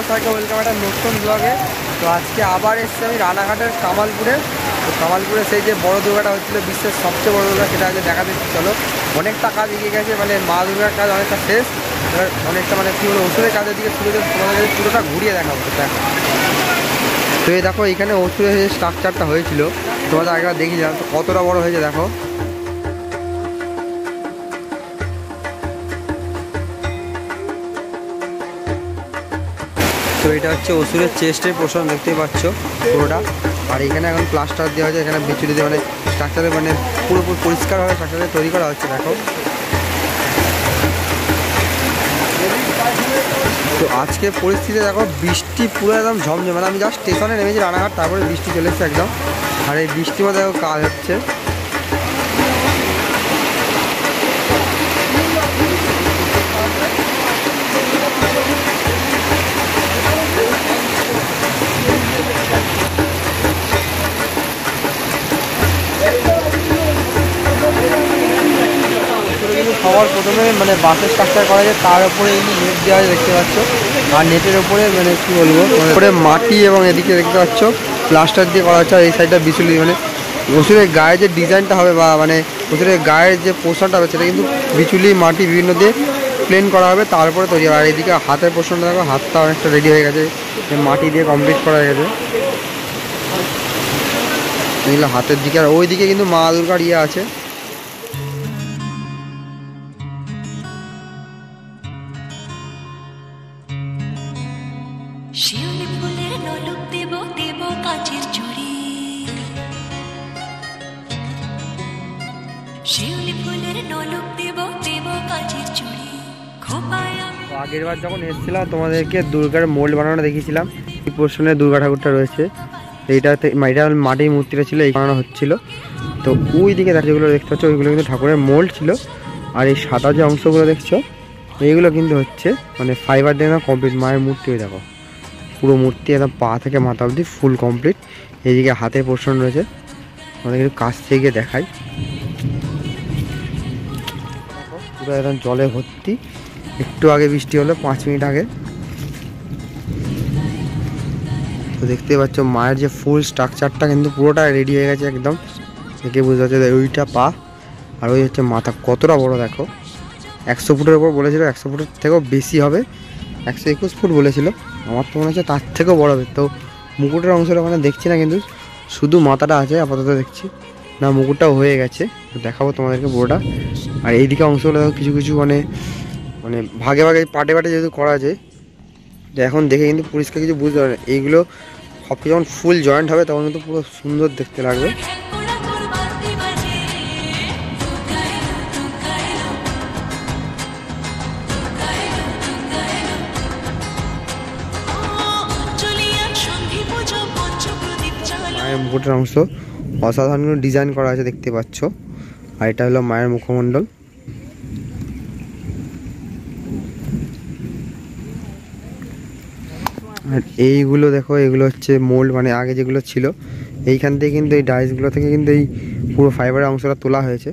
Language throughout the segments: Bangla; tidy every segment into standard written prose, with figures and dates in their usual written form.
সবাইকে ওয়েলকাম একটা নতুন ব্লগে। তো আজকে আবার এসেছি আমি রানাঘাটের কামালপুরে। তো কামালপুরে সেই যে বড় দুর্গাটা হচ্ছিলো বিশ্বের সবচেয়ে বড় দুর্গা, সেটা আগে দেখা দিচ্ছি। চলো, অনেকটা কাজ এগিয়ে গেছে, মানে মা দুর্গার কাজ অনেকটা শেষ, এবার অনেকটা মানে কী বলো ওষুধের কাজের দিকে শুরু করে তোমাদের পুরোটা ঘুরিয়ে দেখাবো। দেখো, তো এই দেখো এখানে ওষুধের যে স্ট্রাকচারটা হয়েছিল তোমাদের আগেবার দেখিয়েছিলাম, তো কতটা বড় হয়েছে দেখো। তো এটা হচ্ছে ওষুধের চেস্টের পোর্শন, দেখতেই পাচ্ছ পুরোটা। আর এখানে এখন প্লাস্টার দেওয়া হয়েছে, এখানে বিচুলি দিয়ে মানে স্ট্রাকচারে মানে পুরোপুরি পরিষ্কারভাবে স্ট্রাকচারে তৈরি করা হচ্ছে দেখো। তো আজকে পরিস্থিতি দেখো, বৃষ্টি পুরো একদম ঝমঝম, মানে আমি জাস্ট স্টেশনে নেমেছি রানাঘাট, তারপরে বৃষ্টি চলে এসেছে একদম। আর এই বৃষ্টির মধ্যে দেখো কাজ হচ্ছে। সবার প্রথমে মানে বাসের স্ট্রাকচার করা যায়, তার উপরে এই নেট দেওয়া যায় দেখতে পাচ্ছ। আর নেটের উপরে মানে কী বলবো, উপরে মাটি এবং এদিকে দেখতে পাচ্ছ প্লাস্টার দিয়ে করা হচ্ছে। আর এই সাইডটা বিচুলি, মানে ওষুধের গায়ে যে ডিজাইনটা হবে বা মানে ওষুধের গায়ের যে পোর্শনটা হবে সেটা কিন্তু বিচুলি মাটি বিভিন্ন দিয়ে প্লেন করা হবে, তারপরে তৈরি হবে। আর এদিকে হাতের পোর্শনটা দেখো, হাতটা অনেকটা রেডি হয়ে গেছে, মাটি দিয়ে কমপ্লিট করা হয়ে গেছে এগুলো হাতের দিকে। আর ওই দিকে কিন্তু মা দুর্গার ইয়ে আছে। শিউলি ফুলের নলুক দেব দেব কাচের চুড়ি, শিউলি ফুলের নলুক দেব দেব কাচের চুড়ি। আগের বার যখন এসেছিলাম তোমাদেরকে দুর্গার মোল্ড বানানো দেখিয়েছিলাম। এই পোর্শনে দুর্গা ঠাকুরটা রয়েছে, এইটাতে এটা মাটির মূর্তিটা ছিল, এই বানানো হচ্ছিল। তো ওই দিকে যেগুলো দেখতে পাচ্ছ ওইগুলো কিন্তু ঠাকুরের মোল্ড ছিল। আর এই সাদা যে অংশগুলো দেখছো এইগুলো কিন্তু হচ্ছে মানে ফাইবার দিয়ে কমপ্লিট মায়ের মূর্তি। ওই দেখো পুরো মূর্তি একদম পা থেকে মাথা অবধি ফুল কমপ্লিট। এইদিকে হাতের পোর্শন রয়েছে, আমাদের একটু কাছ থেকে গিয়ে দেখাই। পুরো একদম জলে ভর্তি, একটু আগে বৃষ্টি হলো 5 মিনিট আগে। তো দেখতে পাচ্ছ মায়ের যে ফুল স্ট্রাকচারটা কিন্তু পুরোটা রেডি হয়ে গেছে একদম, দেখে বুঝতে পারছে। ওইটা পা আর ওই হচ্ছে মাথা, কতটা বড় দেখো। 100 ফুটের ওপর বলেছিল, 100 ফুটের থেকেও বেশি হবে, 121 ফুট বলেছিল। আমার তো মনে হচ্ছে তার থেকেও বড় হবে। তো মুকুটের অংশটা ওখানে দেখছি না, কিন্তু শুধু মাথাটা আছে আপাতত দেখছি, না মুকুটটাও হয়ে গেছে। তো দেখাবো তোমাদেরকে পুরোটা। আর এইদিকে অংশগুলো দেখো কিছু কিছু মানে মানে ভাগে ভাগে পাটে পাটে যেহেতু করা আছে, এখন দেখে কিন্তু পরিষ্কার কিছু বুঝতে পারে না। এইগুলো সব কিছু যখন ফুল জয়েন্ট হবে তখন কিন্তু পুরো সুন্দর দেখতে লাগবে। মায়ের মুকুটের অংশ অসাধারণ ডিজাইন করা আছে দেখতে পাচ্ছ। আর এটা হলো মায়ের মুখমণ্ডল। আর এইগুলো দেখো, এগুলো হচ্ছে মোল্ড, মানে আগে যেগুলো ছিল এইখান থেকে কিন্তু এই ডাইসগুলো থেকে কিন্তু এই পুরো ফাইবারের অংশটা তোলা হয়েছে।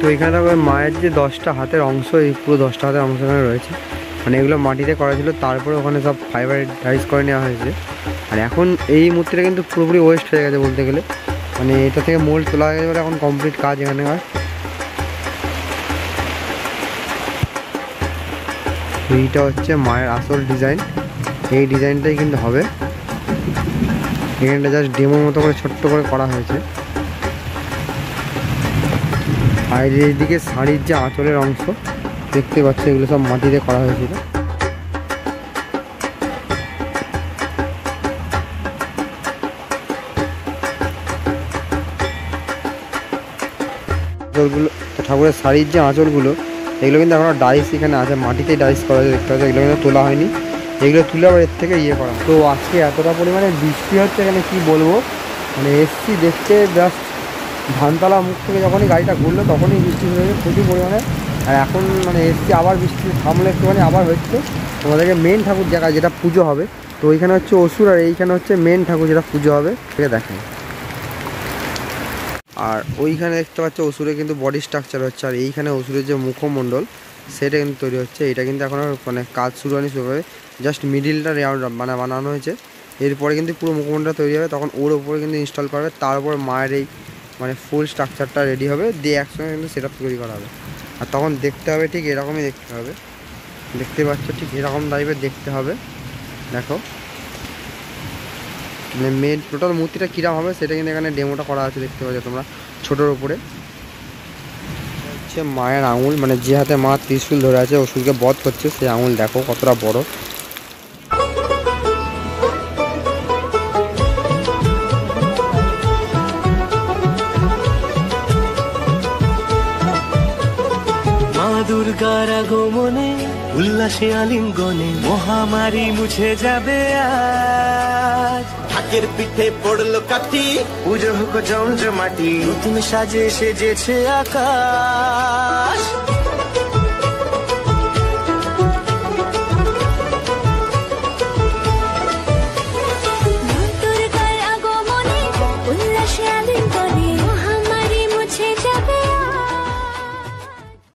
তো এখানে দেখো মায়ের যে 10টা হাতের অংশ, এই পুরো 10টা হাতের অংশ এখানে রয়েছে, মানে এগুলো মাটিতে করা ছিল, তারপরে ওখানে সব ফাইবার ডাইস করে নেওয়া হয়েছে। আর এখন এই মূর্তিটা কিন্তু পুরোপুরি ওয়েস্ট হয়ে গেছে বলতে গেলে, মানে এটা থেকে মোল্ড তোলা হয়ে গেছে, এখন কমপ্লিট কাজ এখানে হয়। এইটা হচ্ছে মায়ের আসল ডিজাইন, এই ডিজাইনটাই কিন্তু হবে। এখানটা জাস্ট ডেমোর মতো করে ছোট্ট করে করা হয়েছে। আর এইদিকে শাড়ির যে আঁচলের অংশ দেখতে পাচ্ছ, এগুলো সব মাটিতে করা হয়েছিল। আঁচলগুলো, ঠাকুরের শাড়ির যে আঁচলগুলো, এগুলো কিন্তু এখনো ডাইস এখানে আছে, মাটিতেই ডাইস করা আছে দেখতে পাচ্ছ। এগুলো কিন্তু তোলা হয়নি, এগুলো তুলে আবার এর থেকে ইয়ে করা। তো আজকে এতটা পরিমাণে বৃষ্টি হচ্ছে এখানে, কি বলবো, মানে এসছি দেখতে, জাস্ট ধানতলা মুখ থেকে যখনই গাড়িটা ঘুরলো তখনই বৃষ্টি হয়েছে প্রচুর পরিমাণে। আর এখন মানে এসছি, আবার বৃষ্টি থামলে একটুখানি আবার হচ্ছে। তোমাদেরকে মেন ঠাকুর জায়গা যেটা পুজো হবে, তো ওইখানে হচ্ছে অসুর, আর এইখানে হচ্ছে মেন ঠাকুর যেটা পুজো হবে সেটা দেখেন। আর ওইখানে দেখতে পাচ্ছ অসুরে কিন্তু বডি স্ট্রাকচার হচ্ছে, আর এইখানে অসুরের যে মুখমণ্ডল সেটা কিন্তু তৈরি হচ্ছে। এটা কিন্তু এখনও মানে কাজ শুরু হয়নি সেভাবে, জাস্ট মিডিলটা মানে বানানো হয়েছে। এরপরে কিন্তু পুরো মুখমণ্ডলটা তৈরি হবে, তখন ওর ওপরে কিন্তু ইনস্টল করা হবে, তারপর মায়ের এই মানে ফুল স্ট্রাকচারটা রেডি হবে, দিয়ে একসঙ্গে কিন্তু সেট আপ তৈরি করা হবে। আর তখন দেখতে হবে ঠিক এরকমই দেখতে হবে, দেখতে পাচ্ছ ঠিক এরকম টাইপের দেখতে হবে। দেখো মানে মেন টোটাল মূর্তিটা কীরকম হবে সেটা কিন্তু এখানে ডেমোটা করা আছে, দেখতে পাচ্ছ তোমরা ছোটোর ওপরে। হচ্ছে মায়ের আঙুল, মানে যে হাতে মা ত্রিশূল ধরে আছে অসুরকে বধ করছে, সেই আঙুল দেখো কতটা বড়। দুর্গার আগমনে উল্লাসে আলিঙ্গনে মহামারী মুছে যাবে আজ। ঢাকের পিঠে পড়লো কাঠি, পুজো হোক জমজমাটি, নতুন সাজে সেজেছে আকাশ।